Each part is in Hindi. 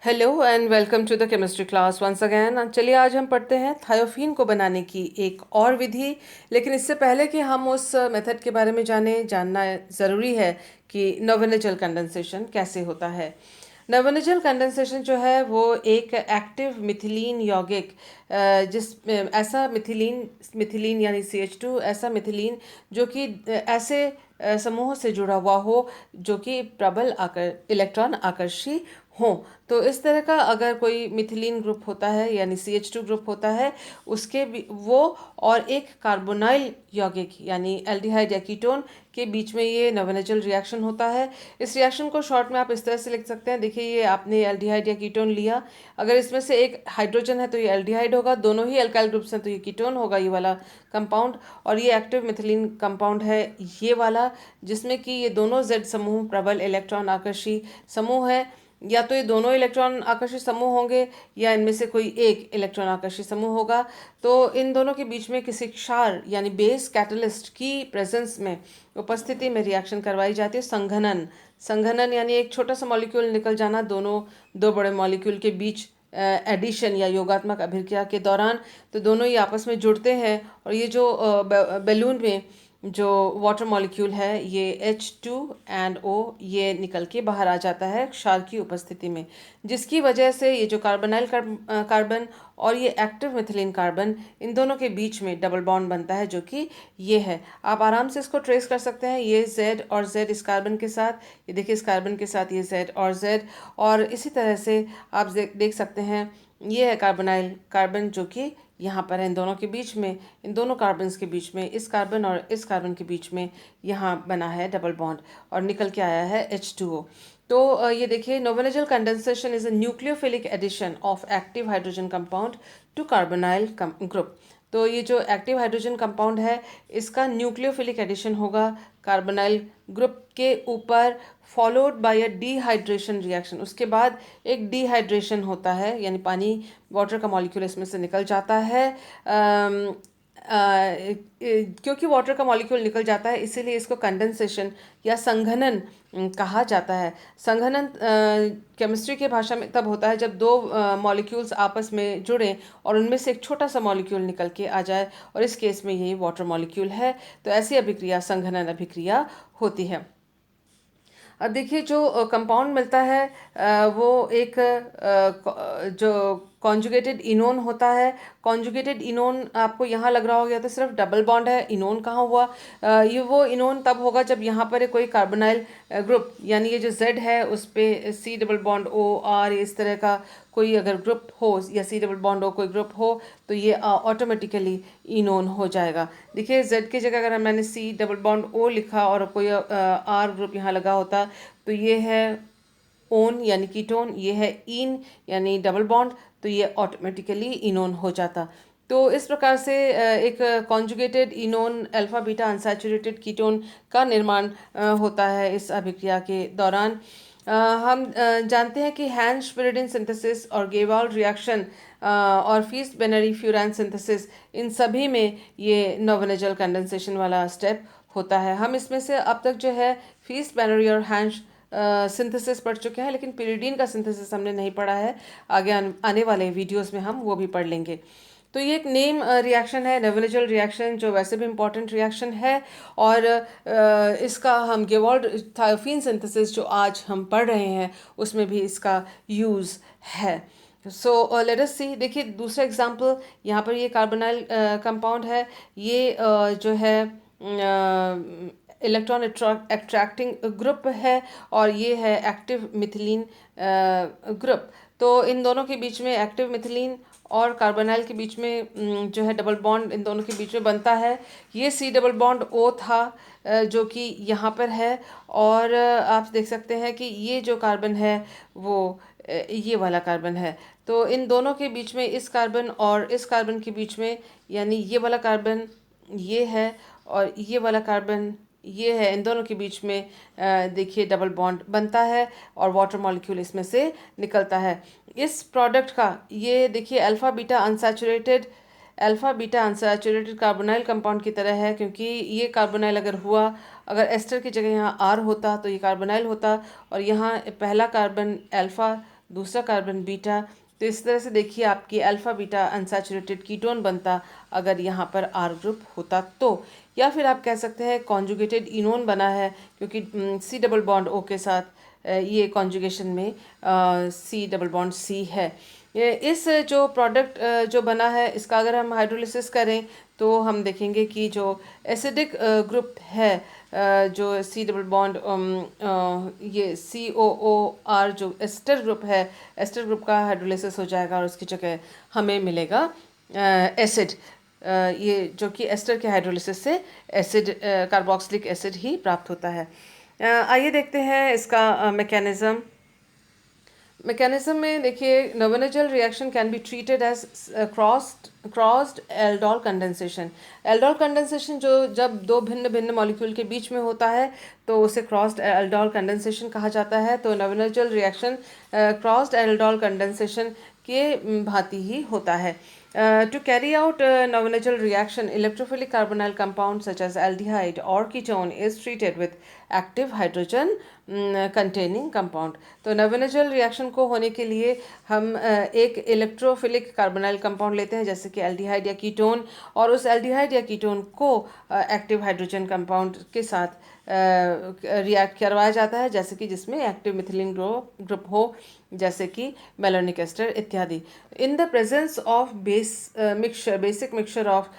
Hello and welcome to the chemistry class once again. चलिए आज हम पढ़ते हैं थायोफीन को बनाने की एक और विधि। लेकिन इससे पहले कि हम उस मेथड के बारे में जानना ज़रूरी है कि नोवेनेजल कंडेंसेशन कैसे होता है। नोवेनेजल कंडेंसेशन जो है वो एक एक्टिव मिथिलीन यौगिक जिस ऐसा मिथिलीन मिथिलीन यानी CH2 ऐसा मिथिलीन जो कि ऐसे समूह से जुड़ा हुआ हो जो कि प्रबल इलेक्ट्रॉन आकर्षी हो। तो इस तरह का अगर कोई मिथिलीन ग्रुप होता है यानी CH2 ग्रुप होता है उसके वो और एक कार्बोनाइल यौगिक यानी एल्डिहाइड या कीटोन के बीच में ये नोवेनेजल रिएक्शन होता है। इस रिएक्शन को शॉर्ट में आप इस तरह से लिख सकते हैं। देखिए ये आपने एल्डिहाइड या कीटोन लिया, अगर इसमें से एक हाइड्रोजन है तो ये एल्डिहाइड होगा, दोनों ही अल्काइल ग्रुप्स हैं तो ये कीटोन होगा ये वाला कंपाउंड। और ये एक्टिव मिथिलीन कंपाउंड है ये वाला, जिसमें कि ये दोनों जेड समूह प्रबल इलेक्ट्रॉन आकर्षी समूह है। या तो ये दोनों इलेक्ट्रॉन आकर्षित समूह होंगे या इनमें से कोई एक इलेक्ट्रॉन आकर्षित समूह होगा। तो इन दोनों के बीच में किसी क्षार यानी बेस कैटलिस्ट की प्रेजेंस में उपस्थिति में रिएक्शन करवाई जाती है। संघनन संघनन यानी एक छोटा सा मॉलिक्यूल निकल जाना दो बड़े मॉलिक्यूल के बीच एडिशन या योगात्मक अभिक्रिया के दौरान। तो दोनों ही आपस में जुड़ते हैं और ये जो बैलून में जो वाटर मॉलिक्यूल है ये H2O ये निकल के बाहर आ जाता है क्षार की उपस्थिति में, जिसकी वजह से ये जो कार्बोनाइल कार्बन और ये एक्टिव मिथिलीन कार्बन इन दोनों के बीच में डबल बॉन्ड बनता है जो कि ये है। आप आराम से इसको ट्रेस कर सकते हैं, ये Z और Z इस कार्बन के साथ, ये देखिए इस कार्बन के साथ ये Z और Z। और इसी तरह से आप देख सकते हैं ये है कार्बोनाइल कार्बन जो कि यहाँ पर है इन दोनों के बीच में, इन दोनों कार्बन्स के बीच में, इस कार्बन और इस कार्बन के बीच में यहाँ बना है डबल बॉन्ड और निकल के आया है H2O। तो ये देखिए Knoevenagel condensation is a nucleophilic addition of active hydrogen compound to carbonyl group. तो ये जो एक्टिव हाइड्रोजन कंपाउंड है इसका न्यूक्लियोफिलिक एडिशन होगा कार्बोनाइल ग्रुप के ऊपर, followed by a dehydration reaction. उसके बाद एक डिहाइड्रेशन होता है यानी पानी वाटर का मॉलिक्यूल इसमें से निकल जाता है। क्योंकि वाटर का मॉलिक्यूल निकल जाता है इसीलिए इसको कंडेंसेशन या संघनन कहा जाता है। संघनन केमिस्ट्री के भाषा में तब होता है जब दो मॉलिक्यूल्स आपस में जुड़ें और उनमें से एक छोटा सा मॉलिक्यूल निकल के आ जाए, और इस केस में यही वाटर मॉलिक्यूल है। तो ऐसी अभिक्रिया संघनन अभिक्रिया होती है। अब देखिए जो कंपाउंड मिलता है वो एक जो कॉन्जुगेटेड इनोन होता है। कॉन्जुगेटेड इनोन आपको यहाँ लग रहा होगा तो सिर्फ डबल बॉन्ड है, इनोन कहाँ हुआ? ये वो इनोन तब होगा जब यहाँ पर कोई कार्बोनाइल ग्रुप यानी ये जो Z है उस पर C डबल बॉन्ड OR इस तरह का कोई अगर ग्रुप हो या C डबल बॉन्ड O कोई ग्रुप हो तो ये ऑटोमेटिकली इनोन हो जाएगा। देखिए Z की जगह अगर मैंने C डबल बॉन्ड O लिखा और कोई R ग्रुप यहाँ लगा होता तो ये है ओन यानी कीटोन, ये है इन यानी डबल बॉन्ड, तो ये ऑटोमेटिकली इनोन हो जाता। तो इस प्रकार से एक conjugated इनोन alpha beta unsaturated ketone का निर्माण होता है इस अभिक्रिया के दौरान। हम जानते हैं कि हैंस स्पिरिडिन सिंथेसिस और गेवाल्ड रिएक्शन और फीस्ट बेनरी फ्यूरान सिंथेसिस इन सभी में ये नोवेनेजल कंडेंसेशन वाला स्टेप होता है। हम इसमें से अब तक जो है फीस्ट बेनरी और हैंस सिंथेसिस पढ़ चुके हैं, लेकिन पिरिडीन का सिंथेसिस हमने नहीं पढ़ा है। आगे आने वाले वीडियोस में हम वो भी पढ़ लेंगे। तो ये एक नेम रिएक्शन है नोवेनेजल रिएक्शन, जो वैसे भी इम्पॉर्टेंट रिएक्शन है। और इसका हम गेवाल्ड थायोफीन सिंथेसिस जो आज हम पढ़ रहे हैं उसमें भी इसका यूज़ है। सो लेट अस सी। देखिए दूसरा एग्जांपल, यहाँ पर ये कार्बोनाइल कंपाउंड है, ये जो है इलेक्ट्रॉन अट्रैक्टिंग ग्रुप है और ये है एक्टिव मिथिलीन ग्रुप। तो इन दोनों के बीच में एक्टिव मिथिलीन और कार्बोनाइल के बीच में जो है डबल बॉन्ड इन दोनों के बीच में बनता है। ये C डबल बॉन्ड O था जो कि यहाँ पर है। और आप देख सकते हैं कि ये जो कार्बन है वो ये वाला कार्बन है। तो इन दोनों के बीच में इस कार्बन और इस कार्बन के बीच में यानी ये वाला कार्बन ये है और ये वाला कार्बन ये है, इन दोनों के बीच में देखिए डबल बॉन्ड बनता है और वाटर मॉलिक्यूल इसमें से निकलता है। इस प्रोडक्ट का ये देखिए alpha beta unsaturated carbonyl compound की तरह है, क्योंकि ये कार्बोनाइल अगर हुआ, अगर एस्टर की जगह यहाँ R होता तो ये कार्बोनाइल होता और यहाँ पहला कार्बन अल्फ़ा दूसरा कार्बन बीटा। तो इस तरह से देखिए आपकी अल्फ़ा बीटा अनसैचुरेटेड कीटोन बनता अगर यहाँ पर R ग्रुप होता तो। या फिर आप कह सकते हैं कॉन्जुगेटेड इनोन बना है, क्योंकि C डबल बॉन्ड O के साथ ये कॉन्जुगेशन में C डबल बॉन्ड C है। इस जो प्रोडक्ट जो बना है इसका अगर हम हाइड्रोलिसिस करें तो हम देखेंगे कि जो एसिडिक ग्रुप है, जो C डबल बॉन्ड ये COOR जो एस्टर ग्रुप है, एस्टर ग्रुप का हाइड्रोलिसिस हो जाएगा और उसकी जगह हमें मिलेगा एसिड। ये जो कि एस्टर के हाइड्रोलिसिस से एसिड कार्बोक्सिलिक एसिड ही प्राप्त होता है। आइए देखते हैं इसका मैकेनिज्म में देखिए Knoevenagel reaction can be treated as crossed aldol condensation. Aldol condensation जो जब दो भिन्न भिन्न मॉलिक्यूल के बीच में होता है तो उसे क्रॉस्ड एल्डोल कंडेंसेशन कहा जाता है। तो नोवेनजल रिएक्शन क्रॉस्ड एल्डोल कंडेंसेशन के भांति ही होता है। To carry out novenagel reaction, electrophilic carbonyl compound such as aldehyde or ketone is treated with active hydrogen containing compound। तो नोवेनजल रिएक्शन को होने के लिए हम एक इलेक्ट्रोफिलिक कार्बोनाइल कंपाउंड लेते हैं जैसे कि एल्डिहाइड या कीटोन, और उस एल्डिहाइड या कीटोन को एक्टिव हाइड्रोजन कंपाउंड के साथ रिएक्ट करवाया जाता है, जैसे कि जिसमें एक्टिव मिथिलीन ग्रुप हो, जैसे कि मेलोनिक एस्टर इत्यादि। In the presence of basic mixture of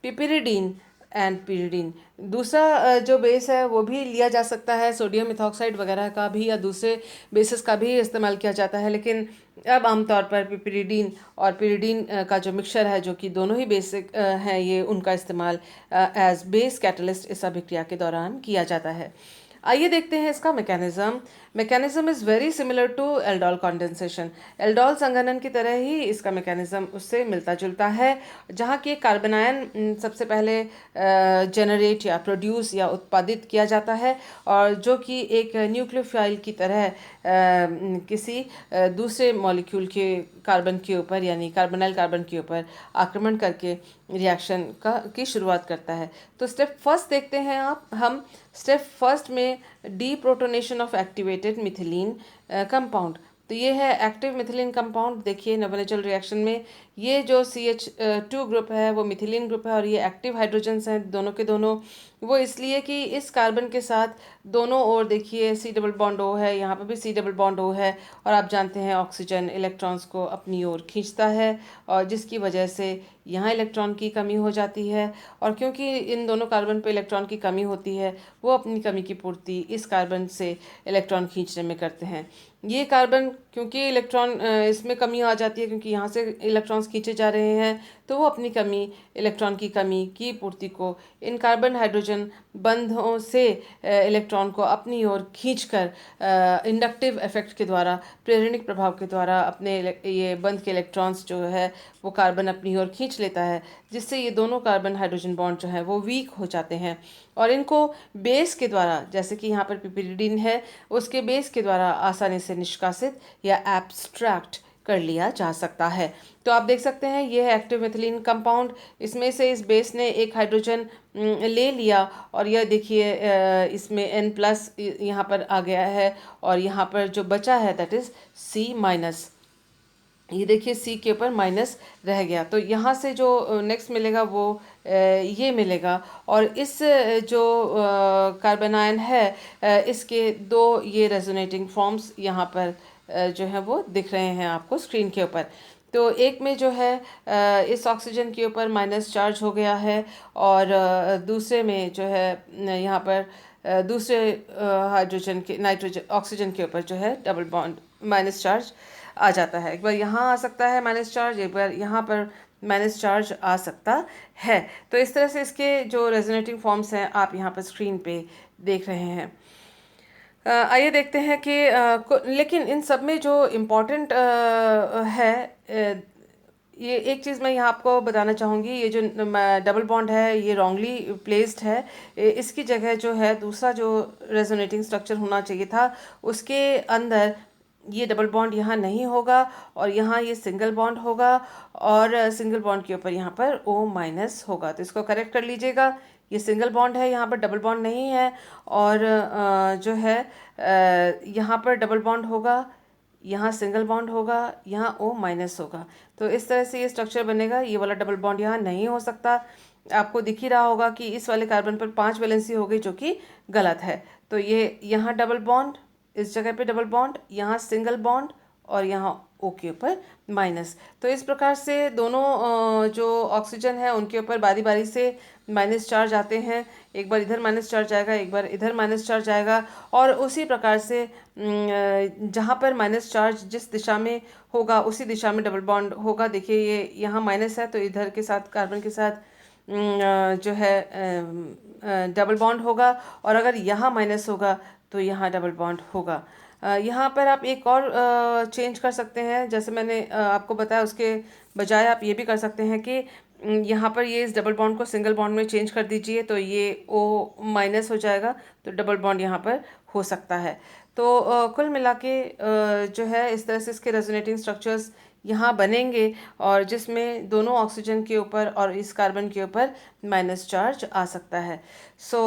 piperidine and pyridine. दूसरा जो बेस है वो भी लिया जा सकता है, सोडियम मिथॉक्साइड वगैरह का भी या दूसरे बेसिस का भी इस्तेमाल किया जाता है, लेकिन अब आमतौर पर पिपिरिडीन और पिरिडीन का जो मिक्सचर है, जो कि दोनों ही बेसिक हैं, ये उनका इस्तेमाल एज बेस कैटलिस्ट इस अभिक्रिया के दौरान किया जाता है। आइए देखते हैं इसका mechanism is very similar to aldol condensation. Aldol संघनन की तरह ही इसका मैकेनिज्म उससे मिलता जुलता है, जहाँ की कार्बनायन सबसे पहले जनरेट या प्रोड्यूस या उत्पादित किया जाता है, और जो कि एक न्यूक्लियोफाइल की तरह किसी दूसरे मॉलिक्यूल के कार्बन के ऊपर यानी कार्बोनाइल कार्बन के ऊपर आक्रमण करके रिएक्शन की शुरुआत करता है। तो स्टेप फर्स्ट देखते हैं हम स्टेप फर्स्ट में deprotonation of activated methylene compound. तो ये है एक्टिव मिथिलीन कंपाउंड। देखिए नोवेनजल रिएक्शन में ये जो CH2 ग्रुप है वो मिथिलीन ग्रुप है, और ये एक्टिव हाइड्रोजन्स हैं दोनों के दोनों। वो इसलिए कि इस कार्बन के साथ दोनों ओर देखिए C डबल बॉन्ड O है, यहाँ पर भी C डबल बॉन्ड O है, और आप जानते हैं ऑक्सीजन इलेक्ट्रॉन्स को अपनी ओर खींचता है, और जिसकी वजह से यहाँ इलेक्ट्रॉन की कमी हो जाती है। और क्योंकि इन दोनों कार्बन पे इलेक्ट्रॉन की कमी होती है, वो अपनी कमी की पूर्ति इस कार्बन से इलेक्ट्रॉन खींचने में करते हैं। ये कार्बन क्योंकि इलेक्ट्रॉन इसमें कमी आ जाती है, क्योंकि यहाँ से इलेक्ट्रॉन्स खींचे जा रहे हैं, तो वो अपनी इलेक्ट्रॉन की कमी की पूर्ति को इन कार्बन हाइड्रोजन बंधों से इलेक्ट्रॉन को अपनी ओर खींचकर इंडक्टिव इफेक्ट के द्वारा, प्रेरणिक प्रभाव के द्वारा अपने ये बंध के इलेक्ट्रॉन्स जो है वो कार्बन अपनी ओर खींच लेता है, जिससे ये दोनों कार्बन हाइड्रोजन बॉन्ड जो है वो वीक हो जाते हैं, और इनको बेस के द्वारा, जैसे कि यहाँ पर पिपिरिडीन है, उसके बेस के द्वारा आसानी से निष्कासित या एब्स्ट्रैक्ट कर लिया जा सकता है। तो आप देख सकते हैं ये है एक्टिव मिथिलीन कंपाउंड। इसमें से इस बेस ने एक हाइड्रोजन ले लिया, और यह देखिए इसमें N+ यहाँ पर आ गया है, और यहाँ पर जो बचा है दैट इज़ C-। ये देखिए C के ऊपर माइनस रह गया, तो यहाँ से जो नेक्स्ट मिलेगा वो ये मिलेगा। और इस जो कार्बनायन है इसके दो ये रेजोनेटिंग फॉर्म्स यहाँ पर जो है वो दिख रहे हैं आपको स्क्रीन के ऊपर। तो एक में जो है इस ऑक्सीजन के ऊपर माइनस चार्ज हो गया है, और दूसरे में जो है यहाँ पर दूसरे हाइड्रोजन के ऑक्सीजन के ऊपर जो है डबल बॉन्ड माइनस चार्ज आ जाता है। एक बार यहाँ आ सकता है माइनस चार्ज, एक बार यहाँ पर माइनस चार्ज आ सकता है। तो इस तरह से इसके जो रेजोनेटिंग फॉर्म्स हैं आप यहाँ पर स्क्रीन पे देख रहे हैं। आइए देखते हैं कि लेकिन इन सब में जो इम्पोर्टेंट है, ये एक चीज़ मैं यहाँ आपको बताना चाहूँगी, ये जो डबल बॉन्ड है ये रॉन्गली प्लेस्ड है। इसकी जगह जो है दूसरा जो रेजोनेटिंग स्ट्रक्चर होना चाहिए था, उसके अंदर ये डबल बॉन्ड यहाँ नहीं होगा, और यहाँ ये सिंगल बॉन्ड होगा, और सिंगल बॉन्ड के ऊपर यहाँ पर O- होगा। तो इसको करेक्ट कर लीजिएगा, ये सिंगल बॉन्ड है, यहाँ पर डबल बॉन्ड नहीं है, और जो है यहाँ पर डबल बॉन्ड होगा यहाँ सिंगल बॉन्ड होगा, यहाँ O माइनस होगा। तो इस तरह से ये स्ट्रक्चर बनेगा। ये वाला डबल बॉन्ड यहाँ नहीं हो सकता। आपको दिख ही रहा होगा कि इस वाले कार्बन पर 5 वैलेंसी हो गई, जो कि गलत है। तो ये यहाँ डबल बॉन्ड, इस जगह पे डबल बॉन्ड, यहाँ सिंगल बॉन्ड और यहाँ O के ऊपर माइनस। तो इस प्रकार से दोनों जो ऑक्सीजन है उनके ऊपर बारी बारी से माइनस चार्ज आते हैं। एक बार इधर माइनस चार्ज आएगा, एक बार इधर माइनस चार्ज आएगा, और उसी प्रकार से जहाँ पर माइनस चार्ज जिस दिशा में होगा उसी दिशा में डबल बॉन्ड होगा। देखिए ये यहाँ माइनस है तो इधर के साथ कार्बन के साथ जो है डबल बॉन्ड होगा, और अगर यहाँ माइनस होगा तो यहाँ डबल बॉन्ड होगा। यहाँ पर आप एक और चेंज कर सकते हैं, जैसे मैंने आपको बताया उसके बजाय आप ये भी कर सकते हैं कि यहाँ पर ये इस डबल बॉन्ड को सिंगल बॉन्ड में चेंज कर दीजिए, तो ये O माइनस हो जाएगा, तो डबल बॉन्ड यहाँ पर हो सकता है। तो कुल मिला के जो है इस तरह से इसके रेजोनेटिंग स्ट्रक्चर्स यहाँ बनेंगे, और जिसमें दोनों ऑक्सीजन के ऊपर और इस कार्बन के ऊपर माइनस चार्ज आ सकता है। सो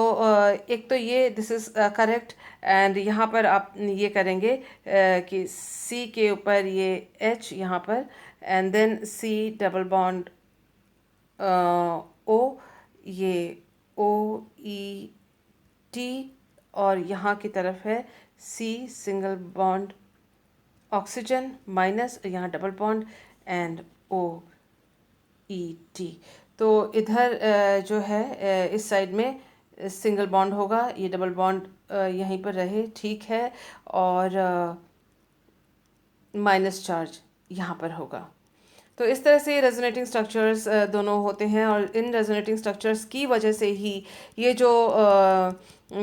एक तो ये दिस इज़ करेक्ट। एंड यहाँ पर आप ये करेंगे कि C के ऊपर ये H यहाँ पर, and then C double bond O, ये OET, और यहाँ की तरफ है C single bond oxygen minus, यहाँ डबल बॉन्ड एंड OET। तो इधर जो है इस साइड में सिंगल बॉन्ड होगा, ये डबल बॉन्ड यहीं पर रहे, ठीक है, और माइनस चार्ज यहाँ पर होगा। तो इस तरह से रेजोनेटिंग स्ट्रक्चर्स दोनों होते हैं, और इन रेजोनेटिंग स्ट्रक्चर्स की वजह से ही ये जो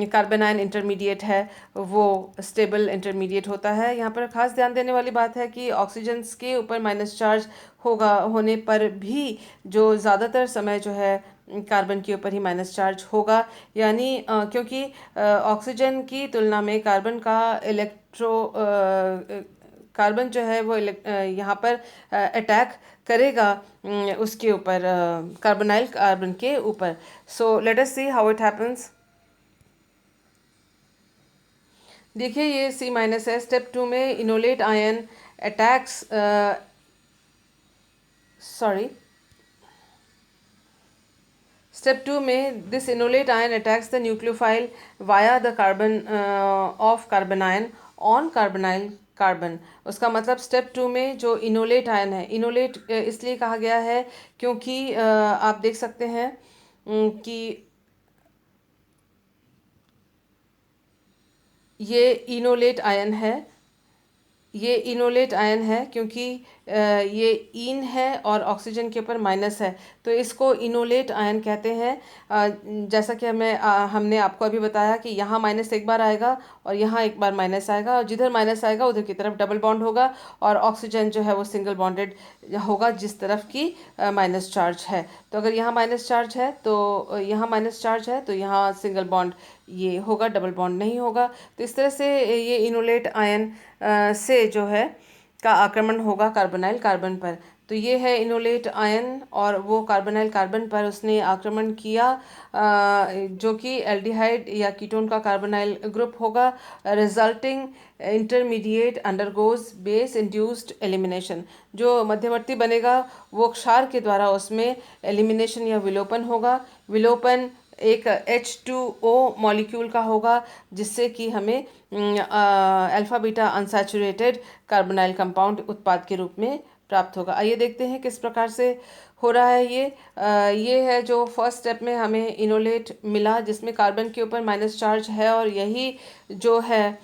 कार्बन आयन इंटरमीडिएट है वो स्टेबल इंटरमीडिएट होता है। यहाँ पर खास ध्यान देने वाली बात है कि ऑक्सीजन्स के ऊपर माइनस चार्ज होने पर भी जो ज़्यादातर समय जो है कार्बन के ऊपर ही माइनस चार्ज होगा, यानी क्योंकि ऑक्सीजन की तुलना में कार्बन जो है वो यहाँ पर अटैक करेगा उसके ऊपर, कार्बोनाइल कार्बन के ऊपर। So let us see how it happens. देखिए ये C माइनस है। स्टेप 2 में इनोलेट आयन अटैक्स स्टेप 2 में this enolate ion attacks the nucleophile via the carbon of carbon ion on carbonyl carbon. उसका मतलब स्टेप 2 में जो इनोलेट आयन है, इनोलेट इसलिए कहा गया है क्योंकि आप देख सकते हैं कि ये इनोलेट आयन है, ये इनोलेट आयन है क्योंकि ये ईन है और ऑक्सीजन के ऊपर माइनस है, तो इसको इनोलेट आयन कहते हैं। जैसा कि हमने आपको अभी बताया कि यहाँ माइनस एक बार आएगा और यहाँ एक बार माइनस आएगा, और जिधर माइनस आएगा उधर की तरफ डबल बॉन्ड होगा, और ऑक्सीजन जो है वो सिंगल बॉन्डेड होगा जिस तरफ की माइनस चार्ज है। तो अगर यहाँ माइनस चार्ज है तो यहाँ माइनस चार्ज है तो यहाँ सिंगल बॉन्ड ये होगा, डबल बॉन्ड नहीं होगा। तो इस तरह से ये इनोलेट आयन से जो है का आक्रमण होगा कार्बोनाइल कार्बन पर। तो ये है इनोलेट आयन, और वो कार्बोनाइल कार्बन पर उसने आक्रमण किया, जो कि एल्डिहाइड या कीटोन का कार्बोनाइल ग्रुप होगा। Resulting intermediate undergoes base induced elimination. जो मध्यवर्ती बनेगा वो क्षार के द्वारा उसमें एलिमिनेशन या विलोपन होगा। विलोपन एक H2O मॉलिक्यूल का होगा, जिससे कि हमें alpha beta unsaturated carbonyl compound उत्पाद के रूप में प्राप्त होगा। आइए देखते हैं किस प्रकार से हो रहा है ये है जो फर्स्ट स्टेप में हमें इनोलेट मिला, जिसमें कार्बन के ऊपर माइनस चार्ज है, और यही जो है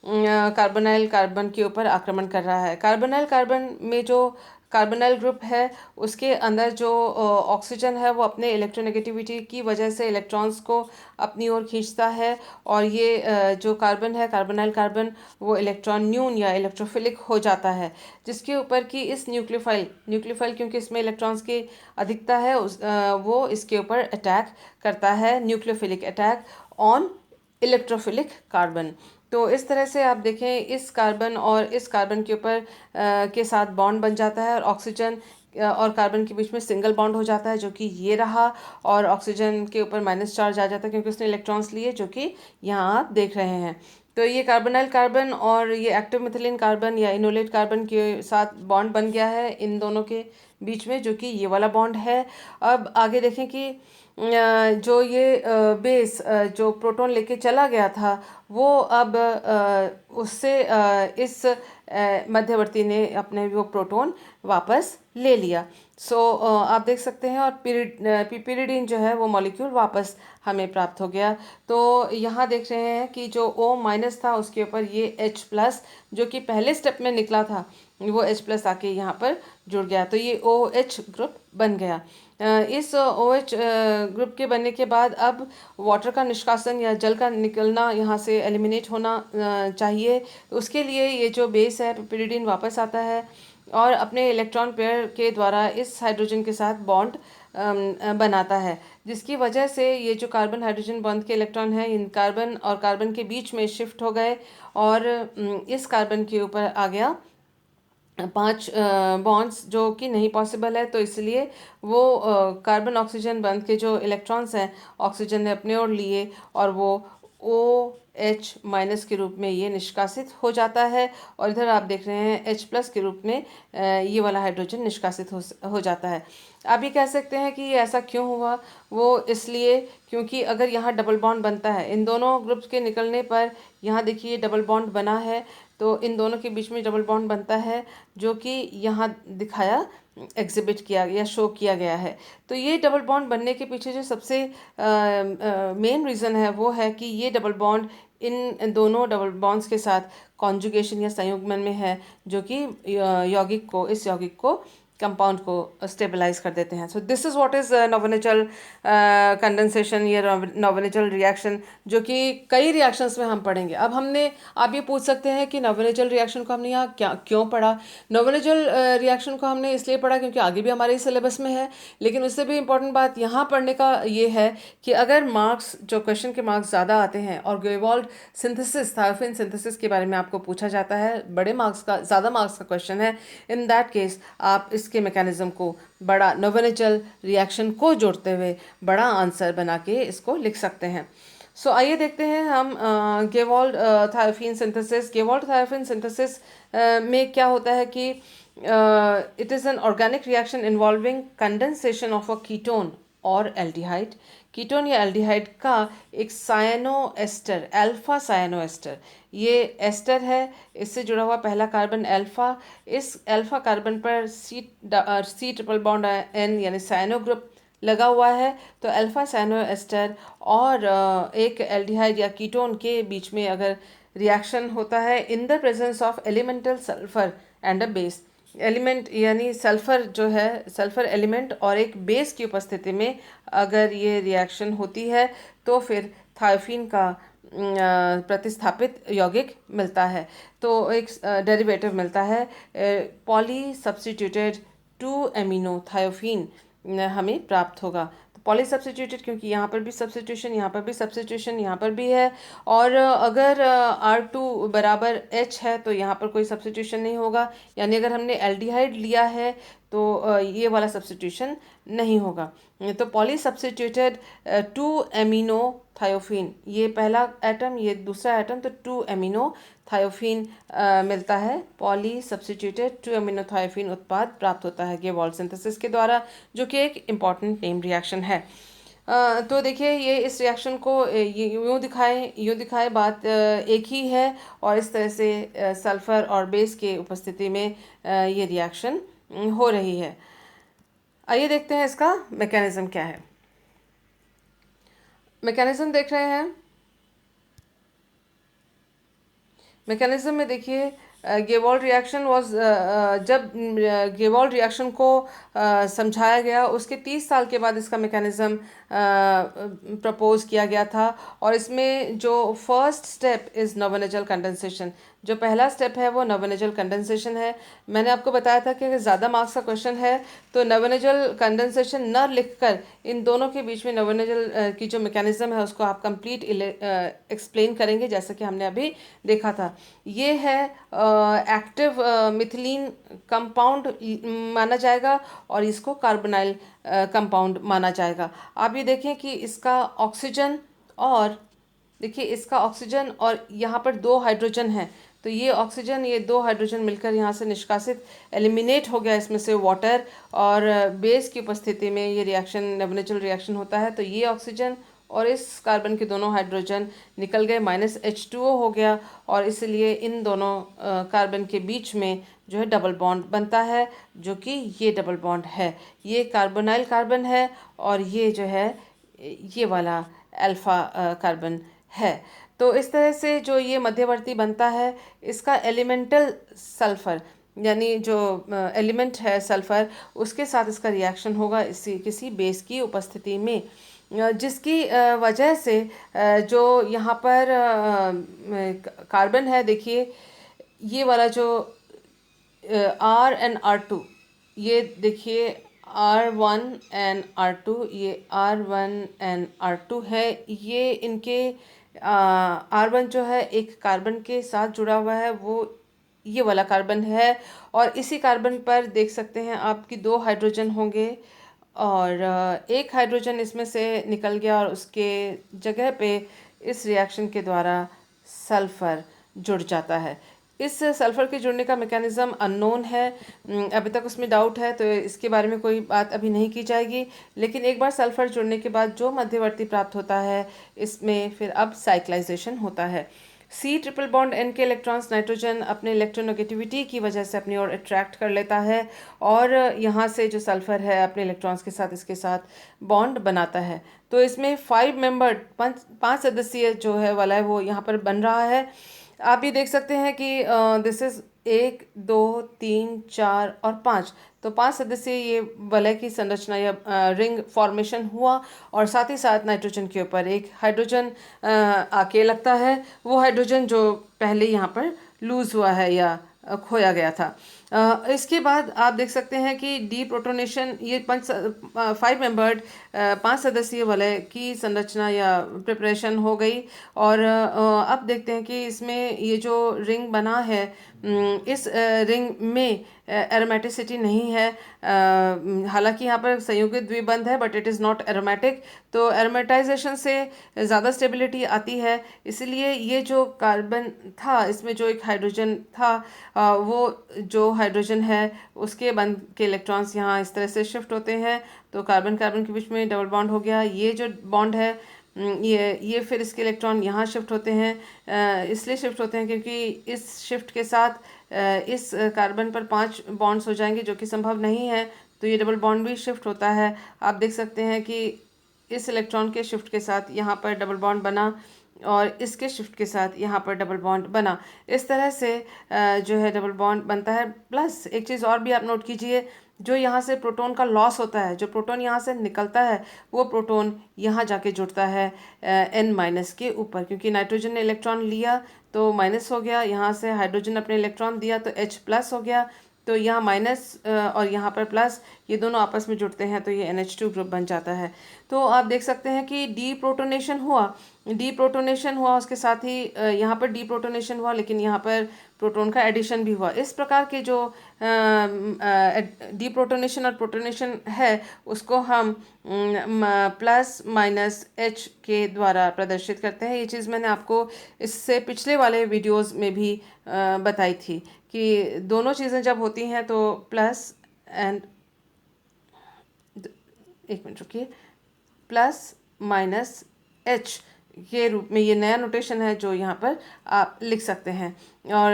कार्बोनाइल कार्बन के ऊपर आक्रमण कर रहा है। कार्बोनाइल कार्बन में जो कार्बोनाइल ग्रुप है उसके अंदर जो ऑक्सीजन है वो अपने इलेक्ट्रोनेगेटिविटी की वजह से इलेक्ट्रॉन्स को अपनी ओर खींचता है, और ये जो कार्बन है कार्बोनाइल कार्बन वो इलेक्ट्रॉन न्यून या इलेक्ट्रोफिलिक हो जाता है, जिसके ऊपर कि इस न्यूक्लियोफाइल क्योंकि इसमें इलेक्ट्रॉन्स की अधिकता है वो इसके ऊपर अटैक करता है, nucleophilic attack on electrophilic carbon. तो इस तरह से आप देखें इस कार्बन और इस कार्बन के ऊपर के साथ बॉन्ड बन जाता है, और ऑक्सीजन और कार्बन के बीच में सिंगल बॉन्ड हो जाता है, जो कि ये रहा, और ऑक्सीजन के ऊपर माइनस चार्ज आ जाता है क्योंकि उसने इलेक्ट्रॉन्स लिए, जो कि यहाँ आप देख रहे हैं। तो ये कार्बोनाइल कार्बन और ये एक्टिव मिथिलीन कार्बन या इनोलेट कार्बन के साथ बॉन्ड बन गया है इन दोनों के बीच में, जो कि ये वाला बॉन्ड है। अब आगे देखें कि जो ये बेस जो प्रोटॉन लेके चला गया था, वो अब उससे इस मध्यवर्ती ने अपने वो प्रोटॉन वापस ले लिया। सो आप देख सकते हैं, और पिपिरिडीन जो है वो मॉलिक्यूल वापस हमें प्राप्त हो गया। तो यहाँ देख रहे हैं कि जो O माइनस था उसके ऊपर ये H प्लस जो कि पहले स्टेप में निकला था, वो H प्लस आके यहाँ पर जुड़ गया, तो ये OH ग्रुप बन गया। इस OH ग्रुप के बनने के बाद अब वाटर का निष्कासन या जल का निकलना यहाँ से एलिमिनेट होना चाहिए। तो उसके लिए ये जो बेस है पिपिरिडीन वापस आता है और अपने इलेक्ट्रॉन पेयर के द्वारा इस हाइड्रोजन के साथ बॉन्ड बनाता है, जिसकी वजह से ये जो कार्बन हाइड्रोजन बॉन्ड के इलेक्ट्रॉन हैं इन कार्बन और कार्बन के बीच में शिफ्ट हो गए और इस कार्बन के ऊपर आ गया 5 बॉन्ड्स, जो कि नहीं पॉसिबल है। तो इसलिए वो कार्बन ऑक्सीजन बंध के जो इलेक्ट्रॉन्स हैं ऑक्सीजन ने अपने ओर लिए और वो OH माइनस के रूप में ये निष्कासित हो जाता है, और इधर आप देख रहे हैं H प्लस के रूप में ये वाला हाइड्रोजन निष्कासित हो जाता है। आप ये कह सकते हैं कि ये ऐसा क्यों हुआ, वो इसलिए क्योंकि अगर यहाँ डबल बॉन्ड बनता है इन दोनों ग्रुप्स के निकलने पर, यहाँ देखिए डबल बॉन्ड बना है, तो इन दोनों के बीच में डबल बॉन्ड बनता है जो कि यहाँ दिखाया एग्जिबिट किया या शो किया गया है। तो ये डबल बॉन्ड बनने के पीछे जो सबसे मेन रीज़न है वो है कि ये डबल बॉन्ड इन दोनों डबल बॉन्ड्स के साथ कॉन्जुगेशन या संयुग्मन में है, जो कि इस यौगिक को कंपाउंड को स्टेबलाइज कर देते हैं। So this is what is Knoevenagel condensation या नोवेनेचल रिएक्शन, जो कि कई रिएक्शंस में हम पढ़ेंगे। अब आप ये पूछ सकते हैं कि नोवेनेचल रिएक्शन को हमने यहाँ क्यों पढ़ा। नोवेनेचल रिएक्शन को हमने इसलिए पढ़ा क्योंकि आगे भी हमारे सिलेबस में है, लेकिन उससे भी इम्पोर्टेंट बात यहाँ पढ़ने का ये है कि अगर मार्क्स जो क्वेश्चन के मार्क्स ज़्यादा आते हैं और गेवाल्ड सिंथेसिस थायोफिन सिंथेसिस के बारे में आपको पूछा जाता है, बड़े मार्क्स का ज़्यादा मार्क्स का क्वेश्चन है, इन दैट केस आप इसके मैकेनिज्म को बड़ा नोवेनेचल रिएक्शन को जोड़ते हुए बड़ा आंसर बना के इसको लिख सकते हैं। सो आइए देखते हैं हम गेवाल्ड थायोफिन सिंथेसिस। गेवाल्ड थायोफिन सिंथेसिस में क्या होता है कि it is an organic reaction involving condensation of a ketone और एल्डिहाइड। कीटोन या एल्डिहाइड का एक सायनो एस्टर, अल्फा सायनो एस्टर, ये एस्टर है, इससे जुड़ा हुआ पहला कार्बन अल्फा, इस अल्फा कार्बन पर सी ट्रिपल बॉन्ड N यानी सायनो ग्रुप लगा हुआ है। तो अल्फा सायनो एस्टर और एक एल्डिहाइड या कीटोन के बीच में अगर रिएक्शन होता है इन the presence of elemental sulphur and a base, element यानी सल्फर जो है, सल्फर एलिमेंट और एक बेस की उपस्थिति में अगर ये रिएक्शन होती है तो फिर थायोफिन का प्रतिस्थापित यौगिक मिलता है। तो एक डेरिवेटिव मिलता है, पॉली सब्स्टिट्यूटेड 2 एमिनो थायोफिन हमें प्राप्त होगा। तो पॉली सब्स्टिट्यूटेड क्योंकि यहाँ पर भी सब्स्टिट्यूशन, यहाँ पर भी सब्स्टिट्यूशन, यहाँ पर भी है, और अगर R2 बराबर H है तो यहाँ पर कोई सब्स्टिट्यूशन नहीं होगा, यानी अगर हमने एल्डिहाइड लिया है तो ये वाला सब्स्टिट्यूशन नहीं होगा। तो पॉली सब्स्टिट्यूटेड 2 एमिनो थायोफिन, ये पहला एटम, ये दूसरा एटम, तो 2 एमिनो थायोफिन मिलता है, पॉली सब्स्टिट्यूटेड 2 एमिनो थायोफिन उत्पाद प्राप्त होता है गेवाल्ड सिंथेसिस के द्वारा, जो कि एक इम्पॉर्टेंट नेम रिएक्शन है। तो देखिए ये इस रिएक्शन को यूँ दिखाए बात एक ही है, और इस तरह से सल्फर और बेस के उपस्थिति में ये रिएक्शन हो रही है। आइए देखते हैं इसका मैकेनिज्म क्या है। मैकेनिज्म देख रहे हैं, मैकेनिज्म में देखिए गेवाल्ड रिएक्शन वाज, जब गेवाल्ड रिएक्शन को समझाया गया उसके 30 साल के बाद इसका मैकेनिज्म प्रपोज किया गया था, और इसमें जो first step is Knoevenagel condensation, जो पहला स्टेप है वो नोवेनेचल कंडेंसेशन है। मैंने आपको बताया था कि अगर ज़्यादा मार्क्स का क्वेश्चन है तो नोवेनेचल कंडेंसेशन न लिखकर इन दोनों के बीच में नोवेनेचल की जो मैकेनिज्म है उसको आप कंप्लीट एक्सप्लेन करेंगे, जैसा कि हमने अभी देखा था। ये है एक्टिव मिथिलीन कंपाउंड माना जाएगा और इसको कार्बोनाइल कंपाउंड माना जाएगा। आप ये देखें कि इसका ऑक्सीजन और देखिए इसका ऑक्सीजन और यहाँ पर 2 हाइड्रोजन है, तो ये ऑक्सीजन, ये 2 हाइड्रोजन मिलकर यहाँ से निष्कासित एलिमिनेट हो गया इसमें से वाटर, और बेस की उपस्थिति में ये रिएक्शन नेचुरल रिएक्शन होता है। तो ये ऑक्सीजन और इस कार्बन के दोनों हाइड्रोजन निकल गए, -H2O हो गया, और इसलिए इन दोनों कार्बन के बीच में जो है डबल बॉन्ड बनता है, जो कि ये डबल बॉन्ड है। ये कार्बोनाइल कार्बन है और ये जो है ये वाला अल्फा कार्बन है। तो इस तरह से जो ये मध्यवर्ती बनता है, इसका एलिमेंटल सल्फर यानी जो एलिमेंट है सल्फर, उसके साथ इसका रिएक्शन होगा इसी किसी बेस की उपस्थिति में, जिसकी वजह से जो यहाँ पर कार्बन है, देखिए ये वाला जो R and R2, ये देखिए R1 and R2, ये R1 and R2 है। ये इनके R1 जो है एक कार्बन के साथ जुड़ा हुआ है, वो ये वाला कार्बन है, और इसी कार्बन पर देख सकते हैं आपकी 2 हाइड्रोजन होंगे, और एक हाइड्रोजन इसमें से निकल गया और उसके जगह पे इस रिएक्शन के द्वारा सल्फ़र जुड़ जाता है। इस सल्फ़र के जुड़ने का मैकेनिज़्म अननोन है, अभी तक उसमें डाउट है, तो इसके बारे में कोई बात अभी नहीं की जाएगी। लेकिन एक बार सल्फ़र जुड़ने के बाद जो मध्यवर्ती प्राप्त होता है, इसमें फिर अब साइक्लाइजेशन होता है। C ट्रिपल बॉन्ड N के इलेक्ट्रॉन्स नाइट्रोजन अपने इलेक्ट्रोनेगेटिविटी की वजह से अपनी ओर अट्रैक्ट कर लेता है, और यहाँ से जो सल्फ़र है अपने इलेक्ट्रॉन्स के साथ इसके साथ बॉन्ड बनाता है। तो इसमें 5 मेंबर्ड 5 सदस्यीय जो है वाला है वो यहाँ पर बन रहा है। आप ये देख सकते हैं कि दिस इज़ 1 2 3 4 और 5, तो 5 सदस्यीय ये वलय की संरचना या रिंग फॉर्मेशन हुआ, और साथ ही साथ नाइट्रोजन के ऊपर एक हाइड्रोजन आके लगता है, वो हाइड्रोजन जो पहले यहाँ पर लूज़ हुआ है या खोया गया था। इसके बाद आप देख सकते हैं कि डी प्रोटोनेशन, ये 5 मेंबर्ड 5 सदस्यीय वलय की संरचना या प्रिपरेशन हो गई, और अब देखते हैं कि इसमें ये जो रिंग बना है, इस रिंग में एरोमेटिसिटी नहीं है, हालांकि यहाँ पर संयुगित द्विबंध है, but it is not aromatic. तो एरोमेटाइजेशन से ज़्यादा स्टेबिलिटी आती है, इसलिए ये जो कार्बन था इसमें जो एक हाइड्रोजन था, वो जो हाइड्रोजन है उसके बंध के इलेक्ट्रॉन्स यहाँ इस तरह से शिफ्ट होते हैं, तो कार्बन कार्बन के बीच में डबल बॉन्ड हो गया। ये जो बॉन्ड है ये फिर इसके इलेक्ट्रॉन यहाँ शिफ्ट होते हैं, इसलिए शिफ्ट होते हैं क्योंकि इस शिफ्ट के साथ इस कार्बन पर 5 बॉन्ड्स हो जाएंगे, जो कि संभव नहीं है, तो ये डबल बॉन्ड भी शिफ्ट होता है। आप देख सकते हैं कि इस इलेक्ट्रॉन के शिफ्ट के साथ यहाँ पर डबल बॉन्ड बना, और इसके शिफ्ट के साथ यहाँ पर डबल बॉन्ड बना। इस तरह से जो है डबल बॉन्ड बनता है। प्लस एक चीज़ और भी आप नोट कीजिए, जो यहाँ से प्रोटॉन का लॉस होता है, जो प्रोटॉन यहाँ से निकलता है, वो प्रोटॉन यहाँ जाके जुड़ता है N- के ऊपर, क्योंकि नाइट्रोजन ने इलेक्ट्रॉन लिया तो माइनस हो गया, यहाँ से हाइड्रोजन अपने इलेक्ट्रॉन दिया तो H+ हो गया, तो यहाँ माइनस और यहाँ पर प्लस, ये दोनों आपस में जुड़ते हैं तो ये NH2 ग्रुप बन जाता है। तो आप देख सकते हैं कि डी प्रोटोनेशन हुआ, उसके साथ ही यहाँ पर डी प्रोटोनेशन हुआ, लेकिन यहाँ पर प्रोटॉन का एडिशन भी हुआ। इस प्रकार के जो डी प्रोटोनेशन और प्रोटोनेशन है उसको हम +- के द्वारा प्रदर्शित करते हैं। ये चीज़ मैंने आपको इससे पिछले वाले वीडियोस में भी बताई थी कि दोनों चीज़ें जब होती हैं तो प्लस एंड, एक मिनट रुकिए, +- के रूप में ये नया नोटेशन है जो यहाँ पर आप लिख सकते हैं। और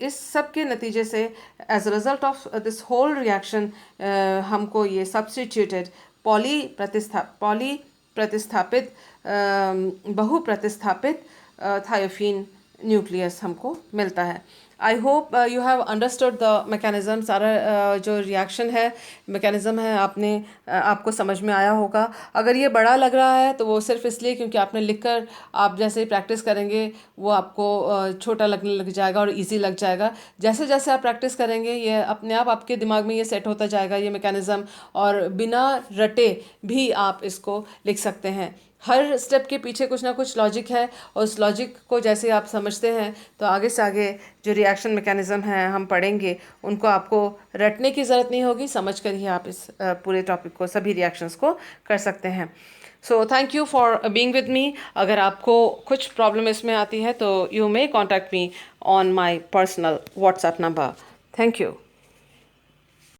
इस सब के नतीजे से as a result of this whole reaction हमको ये सब्स्टिट्यूटेड पॉली प्रतिस्थापित बहु प्रतिस्थापित थायोफीन न्यूक्लियस हमको मिलता है। I hope you have understood the mechanism. सारा जो रिएक्शन है, मैकेनिज़्म है, आपको समझ में आया होगा। अगर ये बड़ा लग रहा है तो वो सिर्फ इसलिए क्योंकि आपने लिखकर आप जैसे ही प्रैक्टिस करेंगे वो आपको छोटा लगने लग जाएगा और इजी लग जाएगा। जैसे जैसे आप प्रैक्टिस करेंगे ये अपने आप आपके दिमाग में ये सेट होता जाएगा ये मैकेनिज़्म, और बिना रटे भी आप इसको लिख सकते हैं। हर स्टेप के पीछे कुछ ना कुछ लॉजिक है, और उस लॉजिक को जैसे आप समझते हैं तो आगे से आगे जो रिएक्शन मैकेनिज़्म हैं हम पढ़ेंगे, उनको आपको रटने की ज़रूरत नहीं होगी, समझ कर ही आप इस पूरे टॉपिक को, सभी रिएक्शंस को कर सकते हैं। So thank you for being with me. अगर आपको कुछ प्रॉब्लम इसमें आती है तो you may contact me on my personal WhatsApp number. Thank you.